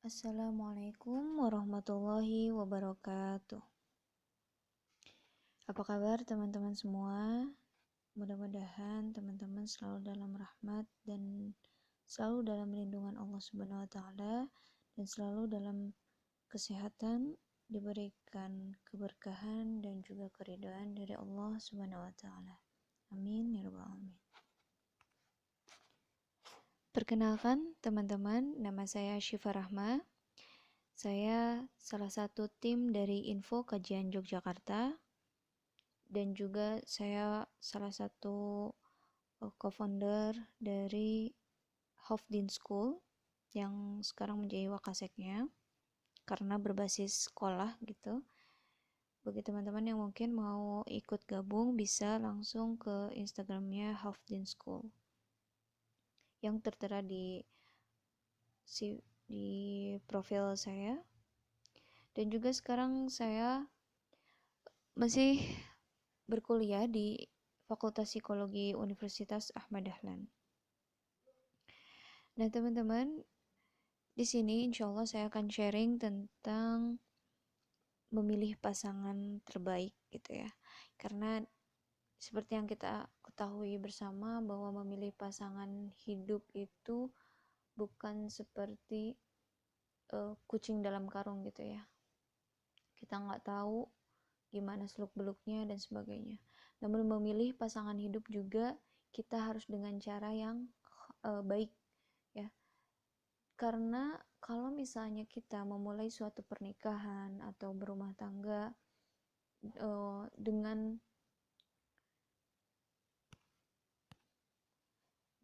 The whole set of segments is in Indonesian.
Assalamualaikum warahmatullahi wabarakatuh. Apa kabar teman-teman semua? Mudah-mudahan teman-teman selalu dalam rahmat dan selalu dalam lindungan Allah Subhanahu wa taala dan selalu dalam kesehatan, diberikan keberkahan dan juga keridhaan dari Allah Subhanahu wa taala. Amin ya rabbal alamin. Perkenalkan teman-teman, nama saya Syifa Rahma. Saya salah satu tim dari Info Kajian Yogyakarta dan juga saya salah satu co-founder dari Hofdin School yang sekarang menjadi wakaseknya karena berbasis sekolah gitu. Bagi teman-teman yang mungkin mau ikut gabung bisa langsung ke Instagramnya Hofdin School yang tertera di profil saya. Dan juga sekarang saya masih berkuliah di Fakultas Psikologi Universitas Ahmad Dahlan. Nah, teman-teman, di sini insya Allah saya akan sharing tentang memilih pasangan terbaik gitu ya. Karena seperti yang kita ketahui bersama bahwa memilih pasangan hidup itu bukan seperti kucing dalam karung gitu ya. Kita nggak tahu gimana seluk-beluknya dan sebagainya. Namun memilih pasangan hidup juga kita harus dengan cara yang baik ya. Karena kalau misalnya kita memulai suatu pernikahan atau berumah tangga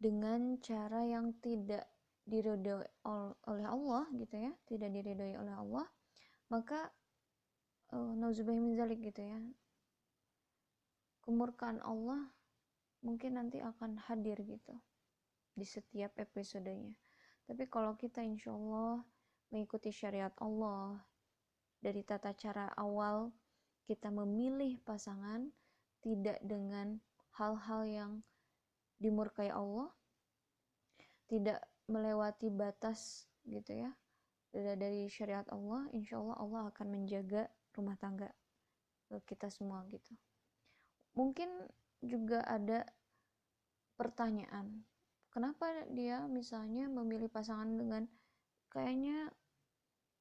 dengan cara yang tidak diridhoi oleh Allah gitu ya, tidak diridhoi oleh Allah, maka nauzubillah min zalik gitu ya, kemurkaan Allah mungkin nanti akan hadir gitu di setiap episodenya. Tapi kalau kita insya Allah mengikuti syariat Allah dari tata cara awal, kita memilih pasangan tidak dengan hal-hal yang dimurkai Allah, tidak melewati batas gitu ya dari syariat Allah, insya Allah Allah akan menjaga rumah tangga kita semua gitu. Mungkin juga ada pertanyaan, kenapa dia misalnya memilih pasangan dengan kayaknya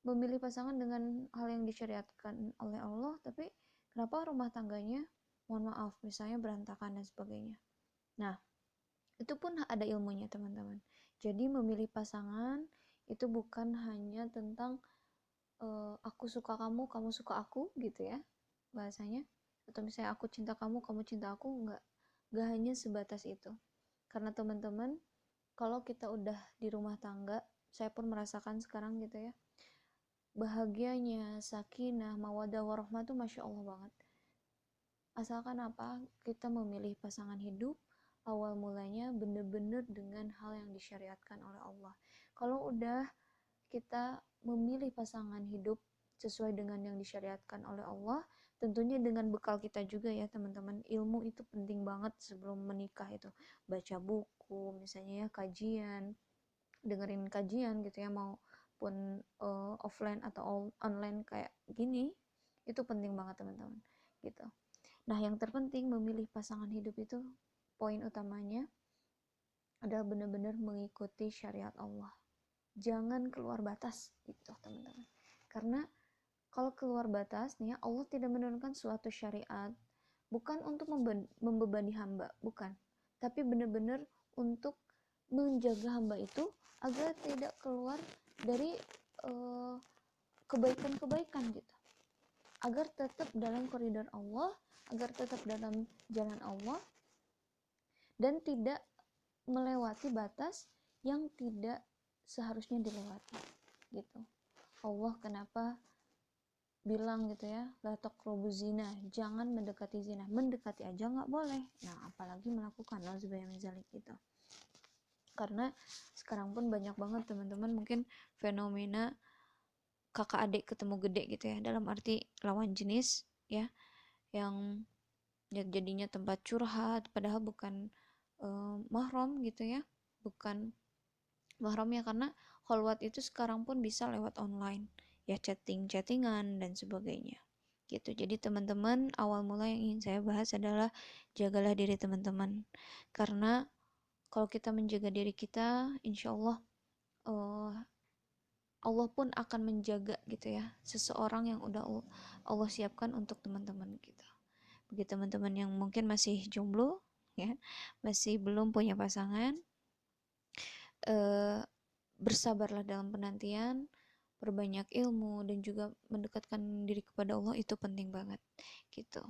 memilih pasangan dengan hal yang disyariatkan oleh Allah, tapi kenapa rumah tangganya mohon maaf misalnya berantakan dan sebagainya. Nah, itu pun ada ilmunya teman-teman. Jadi memilih pasangan itu bukan hanya tentang aku suka kamu, kamu suka aku gitu ya bahasanya, atau misalnya aku cinta kamu, kamu cinta aku, nggak hanya sebatas itu. Karena teman-teman, kalau kita udah di rumah tangga, saya pun merasakan sekarang gitu ya, bahagianya, sakinah, mawaddah warahmah tuh masya Allah banget. Asalkan apa? Kita memilih pasangan hidup, awal mulanya bener-bener dengan hal yang disyariatkan oleh Allah. Kalau udah kita memilih pasangan hidup sesuai dengan yang disyariatkan oleh Allah, tentunya dengan bekal kita juga ya teman-teman. Ilmu itu penting banget sebelum menikah itu. Baca buku, misalnya ya kajian, dengerin kajian gitu ya, maupun offline atau online kayak gini, itu penting banget teman-teman gitu. Nah, yang terpenting memilih pasangan hidup itu poin utamanya adalah benar-benar mengikuti syariat Allah. Jangan keluar batas gitu teman-teman. Karena kalau keluar batas nih Allah tidak menurunkan suatu syariat bukan untuk membebani hamba, bukan. Tapi benar-benar untuk menjaga hamba itu agar tidak keluar dari kebaikan-kebaikan gitu. Agar tetap dalam koridor Allah, agar tetap dalam jalan Allah dan tidak melewati batas yang tidak seharusnya dilewati gitu. Allah kenapa bilang gitu ya, la taqrabu zina, jangan mendekati zina. Mendekati aja nggak boleh, nah apalagi melakukan, nauzubillah min zalik gitu. Karena sekarang pun banyak banget teman-teman mungkin fenomena kakak adik ketemu gede gitu ya, dalam arti lawan jenis ya, yang jadinya tempat curhat padahal bukan mahram gitu ya, bukan mahramnya, karena khalwat itu sekarang pun bisa lewat online ya, chattingan dan sebagainya gitu. Jadi teman-teman, awal mula yang ingin saya bahas adalah jagalah diri teman-teman, karena kalau kita menjaga diri kita, insya Allah Allah pun akan menjaga gitu ya seseorang yang udah Allah siapkan untuk teman-teman gitu. Bagi teman-teman yang mungkin masih jomblo ya, masih belum punya pasangan, eh, bersabarlah dalam penantian, perbanyak ilmu dan juga mendekatkan diri kepada Allah, itu penting banget gitu.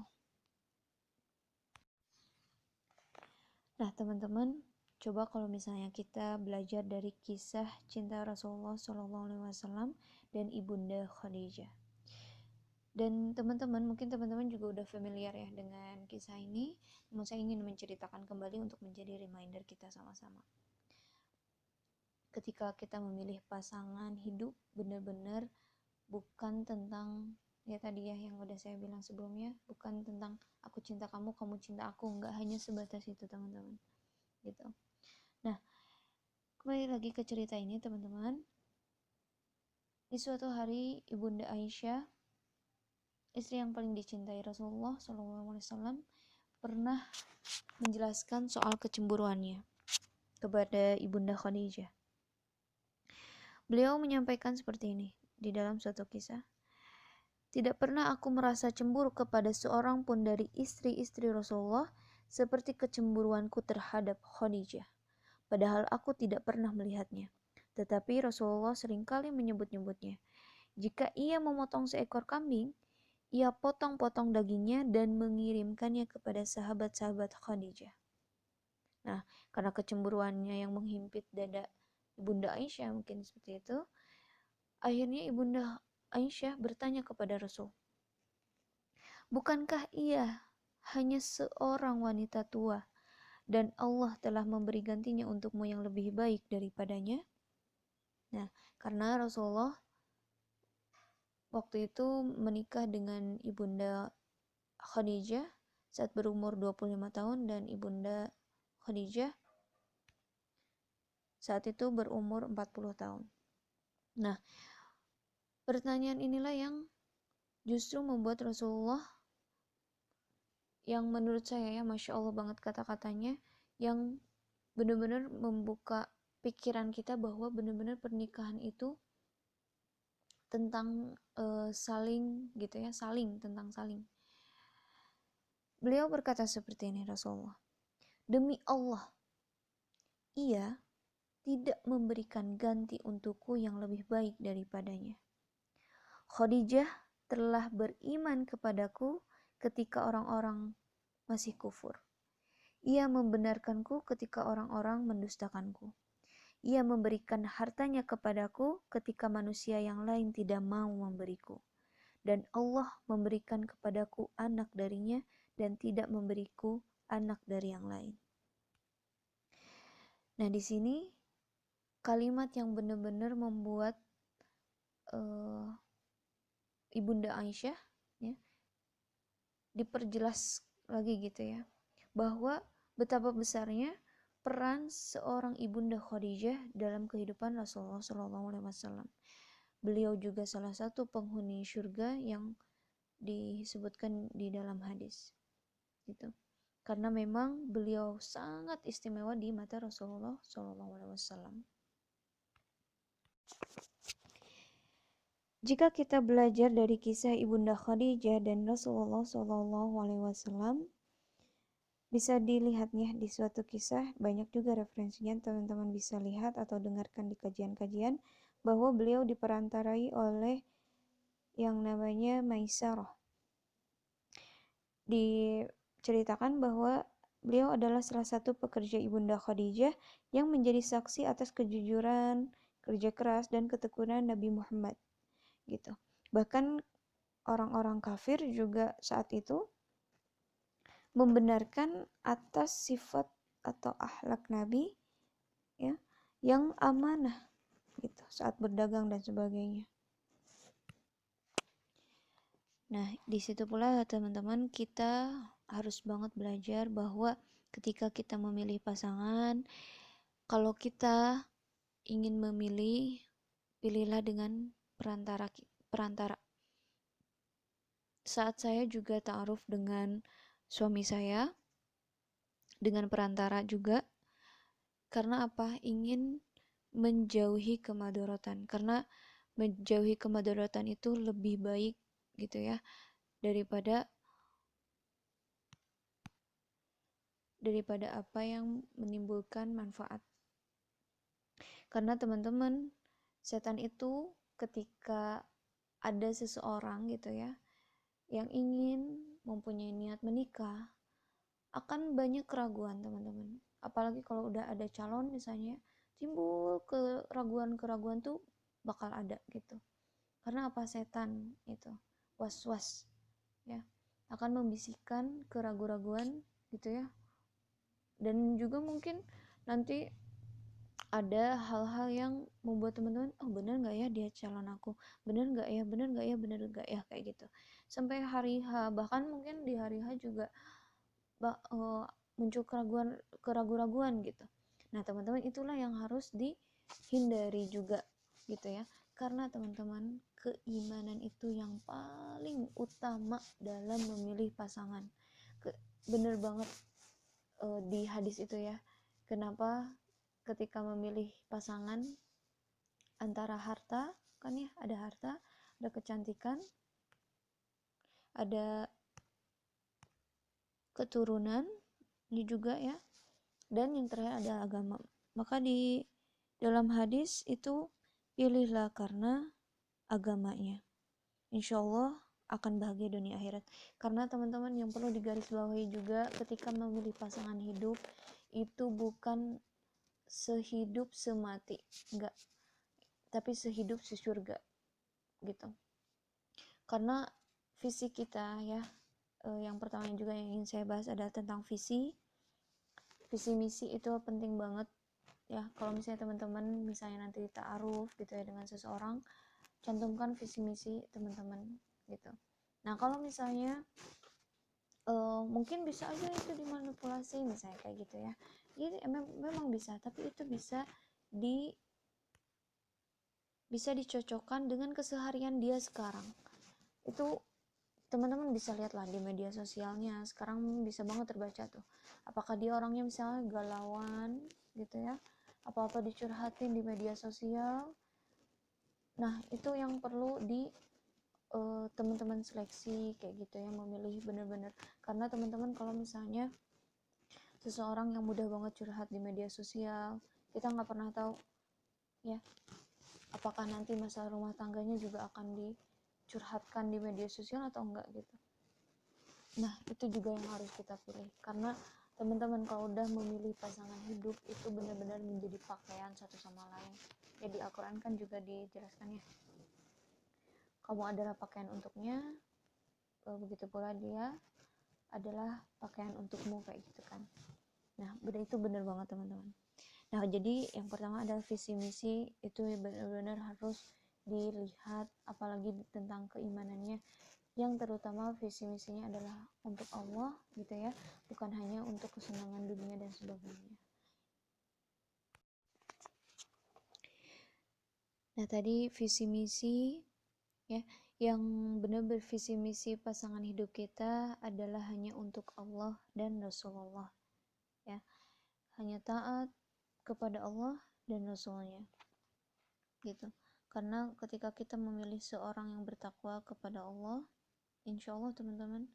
Nah teman-teman, coba kalau misalnya kita belajar dari kisah cinta Rasulullah SAW dan Ibunda Khadijah. Dan teman-teman, mungkin teman-teman juga udah familiar ya dengan kisah ini, namun saya ingin menceritakan kembali untuk menjadi reminder kita sama-sama. Ketika kita memilih pasangan hidup, benar-benar bukan tentang ya tadi ya yang udah saya bilang sebelumnya, bukan tentang aku cinta kamu, kamu cinta aku, nggak hanya sebatas itu teman-teman gitu. Nah, kembali lagi ke cerita ini teman-teman. Di suatu hari Ibunda Aisyah, istri yang paling dicintai Rasulullah SAW, pernah menjelaskan soal kecemburuannya kepada Ibunda Khadijah. Beliau menyampaikan seperti ini di dalam suatu kisah. Tidak pernah aku merasa cemburu kepada seorang pun dari istri-istri Rasulullah seperti kecemburuanku terhadap Khadijah. Padahal aku tidak pernah melihatnya. Tetapi Rasulullah seringkali menyebut-nyebutnya. Jika ia memotong seekor kambing, ia potong-potong dagingnya dan mengirimkannya kepada sahabat-sahabat Khadijah. Nah, karena kecemburuannya yang menghimpit dada Ibunda Aisyah mungkin seperti itu, akhirnya Ibunda Aisyah bertanya kepada Rasul, bukankah ia hanya seorang wanita tua dan Allah telah memberi gantinya untukmu yang lebih baik daripadanya? Nah, karena Rasulullah waktu itu menikah dengan Ibunda Khadijah saat berumur 25 tahun dan Ibunda Khadijah saat itu berumur 40 tahun. Nah, pertanyaan inilah yang justru membuat Rasulullah, yang menurut saya ya Masya Allah banget kata-katanya, yang benar-benar membuka pikiran kita bahwa benar-benar pernikahan itu tentang saling gitu ya, tentang saling. Beliau berkata seperti ini Rasulullah, demi Allah, ia tidak memberikan ganti untukku yang lebih baik daripadanya. Khadijah telah beriman kepadaku ketika orang-orang masih kufur. Ia membenarkanku ketika orang-orang mendustakanku. Ia memberikan hartanya kepadaku ketika manusia yang lain tidak mau memberiku. Dan Allah memberikan kepadaku anak darinya dan tidak memberiku anak dari yang lain. Nah, di sini kalimat yang benar-benar membuat Ibunda Aisyah ya, diperjelas lagi gitu ya, bahwa betapa besarnya peran seorang Ibunda Khadijah dalam kehidupan Rasulullah SAW. Beliau juga salah satu penghuni surga yang disebutkan di dalam hadis gitu. Karena memang beliau sangat istimewa di mata Rasulullah SAW. Jika kita belajar dari kisah Ibunda Khadijah dan Rasulullah SAW, bisa dilihat nih di suatu kisah, banyak juga referensinya, teman-teman bisa lihat atau dengarkan di kajian-kajian, bahwa beliau diperantarai oleh yang namanya Maisarah. Diceritakan bahwa beliau adalah salah satu pekerja Ibunda Khadijah yang menjadi saksi atas kejujuran, kerja keras, dan ketekunan Nabi Muhammad gitu. Bahkan orang-orang kafir juga saat itu membenarkan atas sifat atau akhlak Nabi ya, yang amanah gitu saat berdagang dan sebagainya. Nah, di situ pula teman-teman kita harus banget belajar bahwa ketika kita memilih pasangan, kalau kita ingin memilih, pilihlah dengan perantara. Saat saya juga ta'aruf dengan suami saya, dengan perantara juga, karena apa? Ingin menjauhi kemadharatan. Karena menjauhi kemadharatan itu lebih baik gitu ya, daripada apa yang menimbulkan manfaat. Karena teman-teman, setan itu ketika ada seseorang gitu ya yang ingin mempunyai niat menikah, akan banyak keraguan teman-teman. Apalagi kalau udah ada calon misalnya, timbul keraguan-keraguan tuh bakal ada gitu. Karena apa? Setan itu was-was ya, akan membisikkan keraguan-raguan gitu ya. Dan juga mungkin nanti ada hal-hal yang membuat teman-teman, oh bener nggak ya dia calon aku, bener nggak ya, kayak gitu. Sampai hari H, bahkan mungkin di hari H juga muncul keraguan gitu. Nah teman-teman, itulah yang harus dihindari juga gitu ya. Karena teman-teman, keimanan itu yang paling utama dalam memilih pasangan. Bener banget di hadis itu ya. Kenapa ketika memilih pasangan antara harta, kan ya, ada harta, ada kecantikan, ada keturunan, ini juga ya, dan yang terakhir ada agama. Maka di dalam hadis itu, pilihlah karena agamanya, insya Allah akan bahagia dunia akhirat. Karena teman-teman, yang perlu digarisbawahi juga, ketika memilih pasangan hidup itu bukan sehidup semati, enggak, tapi sehidup sesurga gitu. Karena visi kita ya, yang pertama juga yang ingin saya bahas adalah tentang visi misi. Itu penting banget ya. Kalau misalnya teman-teman misalnya nanti ta'aruf gitu ya dengan seseorang, cantumkan visi misi teman-teman gitu. Nah kalau misalnya mungkin bisa aja itu dimanipulasi misalnya kayak gitu ya, ini memang bisa, tapi itu bisa dicocokkan dengan keseharian dia sekarang. Itu teman-teman bisa lihat lah di media sosialnya sekarang, bisa banget terbaca tuh, apakah dia orangnya misalnya galauan gitu ya, apa-apa dicurhatin di media sosial. Nah itu yang perlu teman-teman seleksi kayak gitu ya, memilih benar-benar. Karena teman-teman, kalau misalnya seseorang yang mudah banget curhat di media sosial, kita nggak pernah tahu ya, apakah nanti masalah rumah tangganya juga akan dicurhatkan di media sosial atau enggak gitu. Nah itu juga yang harus kita pilih. Karena teman-teman, kalau udah memilih pasangan hidup itu benar-benar menjadi pakaian satu sama lain ya. Di Al-Quran kan juga dijelaskan ya, kamu adalah pakaian untuknya, begitu pula dia adalah pakaian untukmu, kayak gitu kan. Nah itu benar banget teman-teman. Nah jadi yang pertama adalah visi misi, itu benar-benar harus dilihat, apalagi tentang keimanannya, yang terutama visi misinya adalah untuk Allah gitu ya, bukan hanya untuk kesenangan dunia dan sebagainya. Nah tadi visi misi ya, yang benar-benar visi misi pasangan hidup kita adalah hanya untuk Allah dan Rasulullah ya, hanya taat kepada Allah dan Rasulnya gitu. Karena ketika kita memilih seorang yang bertakwa kepada Allah, insya Allah teman-teman,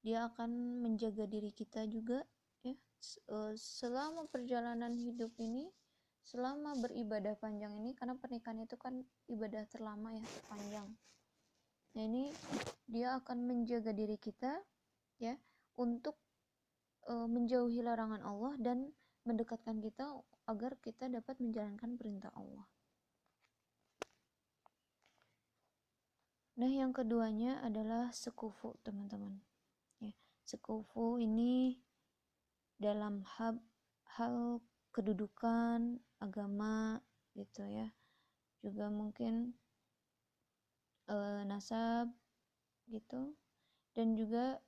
dia akan menjaga diri kita juga ya, selama perjalanan hidup ini, selama beribadah panjang ini. Karena pernikahan itu kan ibadah terlama ya, terpanjang. Nah ini dia akan menjaga diri kita ya, untuk menjauhi larangan Allah dan mendekatkan kita agar kita dapat menjalankan perintah Allah. Nah yang keduanya adalah sekufu teman-teman ya. Sekufu ini dalam hal kedudukan agama gitu ya, juga mungkin nasab gitu. Dan juga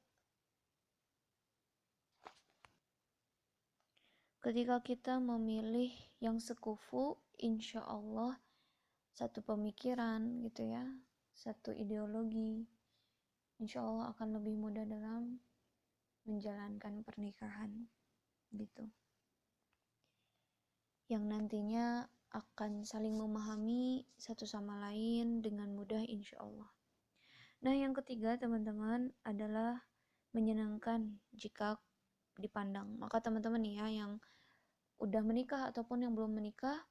ketika kita memilih yang sekufu insya Allah satu pemikiran gitu ya, satu ideologi, insya Allah akan lebih mudah dalam menjalankan pernikahan gitu, yang nantinya akan saling memahami satu sama lain dengan mudah insya Allah. Nah, yang ketiga teman-teman adalah menyenangkan jika dipandang. Maka teman-teman nih ya, yang udah menikah ataupun yang belum menikah,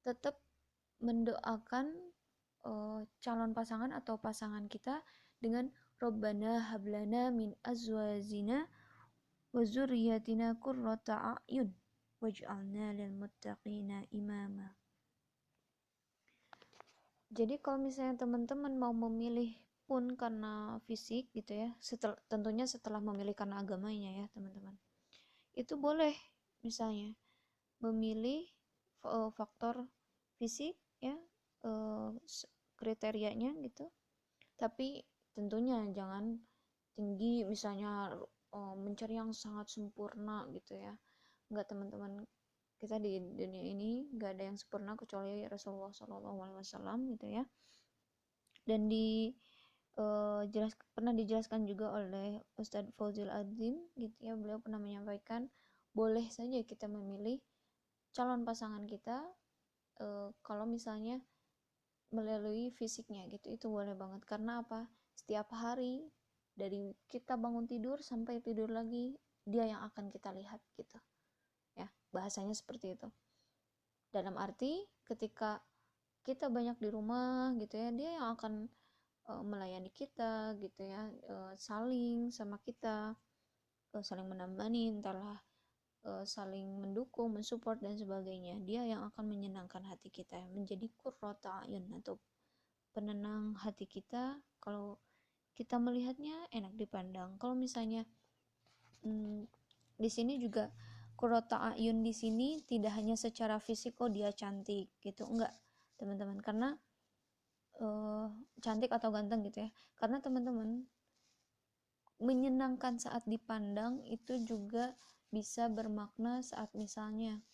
tetap mendoakan calon pasangan atau pasangan kita dengan Rabbana hablana min azwajina wa dzurriyyatina qurrata a'yun waj'alna lil muttaqina imama. Jadi kalau misalnya teman-teman mau memilih pun karena fisik gitu ya, tentunya setelah memilih karena agamanya ya teman-teman, itu boleh misalnya memilih faktor fisik ya, kriterianya gitu, tapi tentunya jangan tinggi misalnya, mencari yang sangat sempurna gitu ya. Enggak teman-teman, kita di dunia ini nggak ada yang sempurna kecuali Rasulullah SAW gitu ya. Dan pernah dijelaskan juga oleh Ustadz Fauzil Adzim gitu ya, beliau pernah menyampaikan boleh saja kita memilih calon pasangan kita kalau misalnya melalui fisiknya gitu, itu boleh banget. Karena apa? Setiap hari dari kita bangun tidur sampai tidur lagi, dia yang akan kita lihat gitu ya, bahasanya seperti itu. Dalam arti ketika kita banyak di rumah gitu ya, dia yang akan melayani kita gitu ya, saling sama kita, saling menemani, entahlah saling mendukung, mensupport dan sebagainya. Dia yang akan menyenangkan hati kita, menjadi qurrata ayun atau penenang hati kita. Kalau kita melihatnya enak dipandang. Kalau misalnya di sini juga qurrata ayun di sini tidak hanya secara fisik, oh dia cantik gitu, enggak teman-teman, karena cantik atau ganteng gitu ya, karena teman-teman menyenangkan saat dipandang itu juga bisa bermakna saat misalnya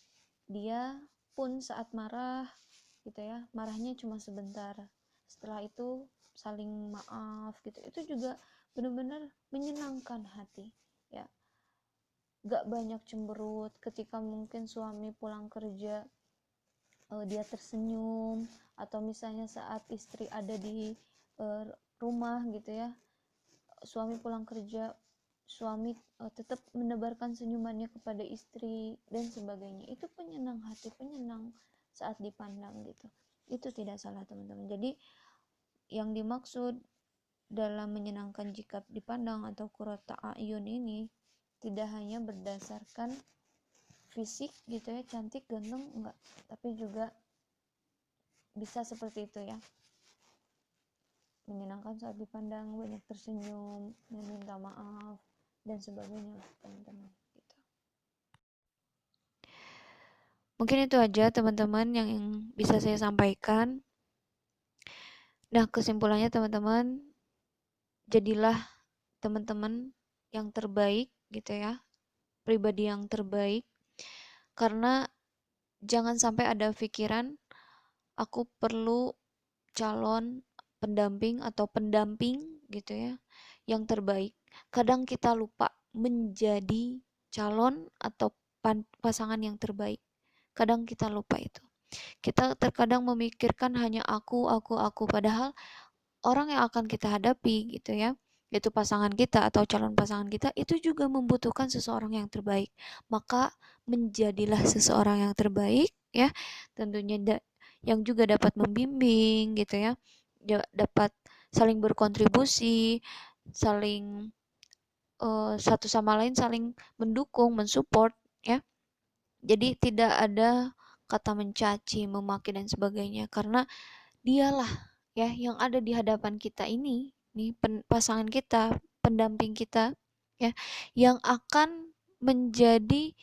dia pun saat marah gitu ya, marahnya cuma sebentar, setelah itu saling maaf gitu, itu juga benar-benar menyenangkan hati ya. Gak banyak cemberut ketika mungkin suami pulang kerja, dia tersenyum, atau misalnya saat istri ada di rumah gitu ya, suami pulang kerja, suami tetap menebarkan senyumannya kepada istri dan sebagainya, itu penyenang hati, penyenang saat dipandang gitu. Itu tidak salah teman-teman. Jadi yang dimaksud dalam menyenangkan jika dipandang atau qurrata a'yun ini tidak hanya berdasarkan fisik gitu ya, cantik ganteng, enggak, tapi juga bisa seperti itu ya, menyenangkan saat dipandang, banyak tersenyum, meminta maaf dan sebagainya teman-teman gitu. Mungkin itu aja teman-teman yang bisa saya sampaikan. Nah, kesimpulannya teman-teman, jadilah teman-teman yang terbaik gitu ya, pribadi yang terbaik, karena jangan sampai ada pikiran aku perlu calon pendamping atau pendamping gitu ya yang terbaik. Kadang kita lupa menjadi calon atau pasangan yang terbaik. Kadang kita lupa itu. Kita terkadang memikirkan hanya aku, padahal orang yang akan kita hadapi gitu ya, yaitu pasangan kita atau calon pasangan kita, itu juga membutuhkan seseorang yang terbaik. Maka menjadilah seseorang yang terbaik ya, tentunya yang juga dapat membimbing gitu ya, dapat saling berkontribusi, saling satu sama lain saling mendukung, mensupport ya. Jadi tidak ada kata mencaci, memaki dan sebagainya, karena dialah ya yang ada di hadapan kita ini nih, pasangan kita, pendamping kita ya, yang akan menjadi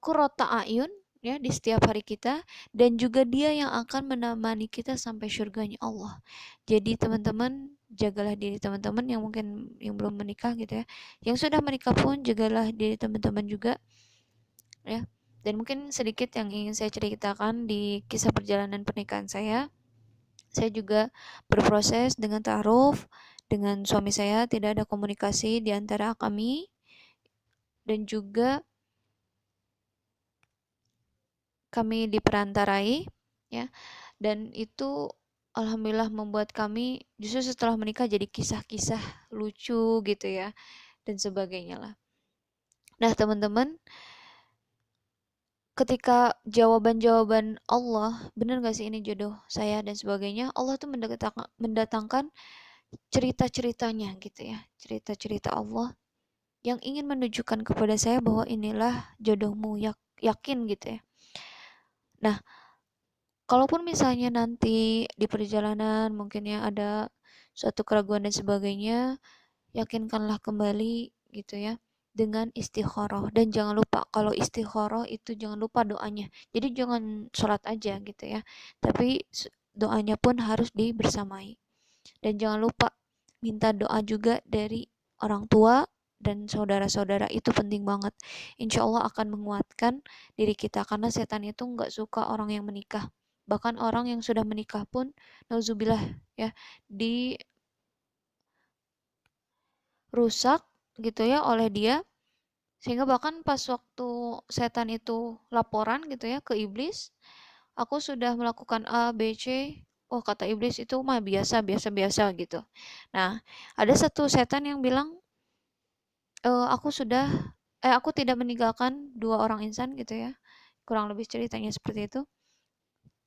qurrata a'yun ya di setiap hari kita, dan juga dia yang akan menemani kita sampai surganya Allah. Jadi teman-teman, jagalah diri teman-teman yang mungkin yang belum menikah gitu ya. Yang sudah menikah pun jagalah diri teman-teman juga ya. Dan mungkin sedikit yang ingin saya ceritakan di kisah perjalanan pernikahan saya. Saya juga berproses dengan ta'aruf dengan suami saya, tidak ada komunikasi di antara kami, dan juga kami diperantarai, ya. Dan itu alhamdulillah membuat kami justru setelah menikah jadi kisah-kisah lucu gitu ya, dan sebagainya lah. Nah, teman-teman, ketika jawaban-jawaban Allah, benar gak sih ini jodoh saya dan sebagainya, Allah tuh mendatangkan cerita-ceritanya gitu ya, cerita-cerita Allah yang ingin menunjukkan kepada saya bahwa inilah jodohmu, yakin gitu ya. Nah, kalaupun misalnya nanti di perjalanan mungkin ya ada suatu keraguan dan sebagainya, yakinkanlah kembali gitu ya dengan istikharah. Dan jangan lupa kalau istikharah itu jangan lupa doanya. Jadi jangan sholat aja gitu ya, tapi doanya pun harus dibersamai. Dan jangan lupa minta doa juga dari orang tua dan saudara-saudara, itu penting banget. Insya Allah akan menguatkan diri kita, karena setan itu nggak suka orang yang menikah. Bahkan orang yang sudah menikah pun, nauzubillah ya, dirusak gitu ya oleh dia, sehingga bahkan pas waktu setan itu laporan gitu ya ke iblis, aku sudah melakukan A, B, C. Oh, kata iblis itu mah biasa, biasa, biasa gitu. Nah, ada satu setan yang bilang, aku tidak meninggalkan dua orang insan gitu ya. Kurang lebih ceritanya seperti itu.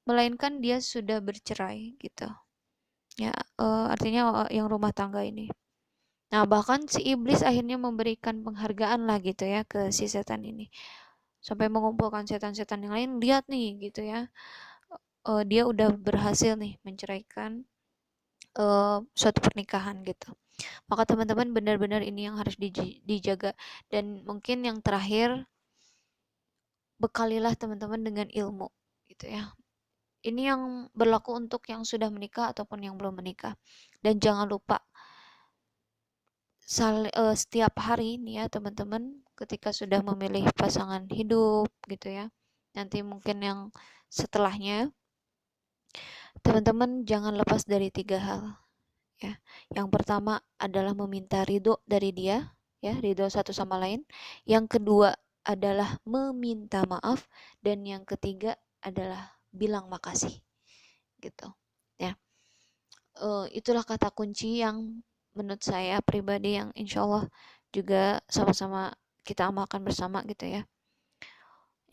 Melainkan dia sudah bercerai gitu. Ya, artinya yang rumah tangga ini. Nah, bahkan si iblis akhirnya memberikan penghargaan lah gitu ya ke si setan ini. Sampai mengumpulkan setan-setan yang lain, lihat nih gitu ya. Dia udah berhasil nih menceraikan suatu pernikahan gitu. Maka teman-teman benar-benar ini yang harus dijaga. Dan mungkin yang terakhir, bekalilah teman-teman dengan ilmu gitu ya. Ini yang berlaku untuk yang sudah menikah ataupun yang belum menikah. Dan jangan lupa setiap hari nih ya teman-teman, ketika sudah memilih pasangan hidup gitu ya. Nanti mungkin yang setelahnya, teman-teman jangan lepas dari 3 hal ya. Yang pertama adalah meminta ridho dari dia, ya, ridho satu sama lain. Yang kedua adalah meminta maaf, dan yang ketiga adalah bilang makasih gitu ya. Itulah kata kunci yang menurut saya pribadi yang insya Allah juga sama-sama kita amalkan bersama gitu ya.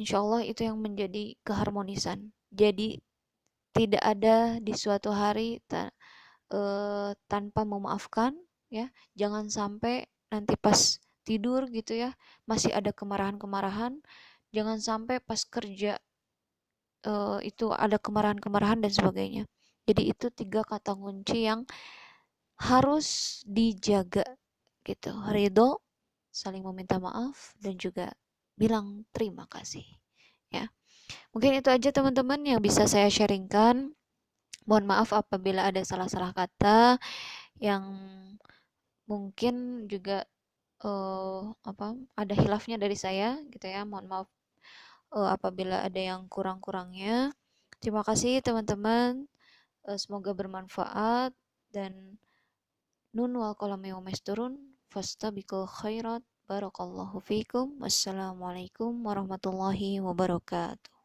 Insya Allah itu yang menjadi keharmonisan. Jadi tidak ada di suatu hari tanpa memaafkan ya. Jangan sampai nanti pas tidur gitu ya masih ada kemarahan-kemarahan. Jangan sampai pas kerja itu ada kemarahan-kemarahan dan sebagainya. Jadi itu 3 kata kunci yang harus dijaga gitu. Ridho, saling meminta maaf, dan juga bilang terima kasih ya. Mungkin itu aja teman-teman yang bisa saya sharingkan. Mohon maaf apabila ada salah-salah kata yang mungkin juga ada hilafnya dari saya gitu ya. Mohon maaf apabila ada yang kurang-kurangnya. Terima kasih teman-teman. Semoga bermanfaat, dan nun wal qalami wa masturun fastabiqul khairat. Barakallahu fiikum. Wassalamualaikum warahmatullahi wabarakatuh.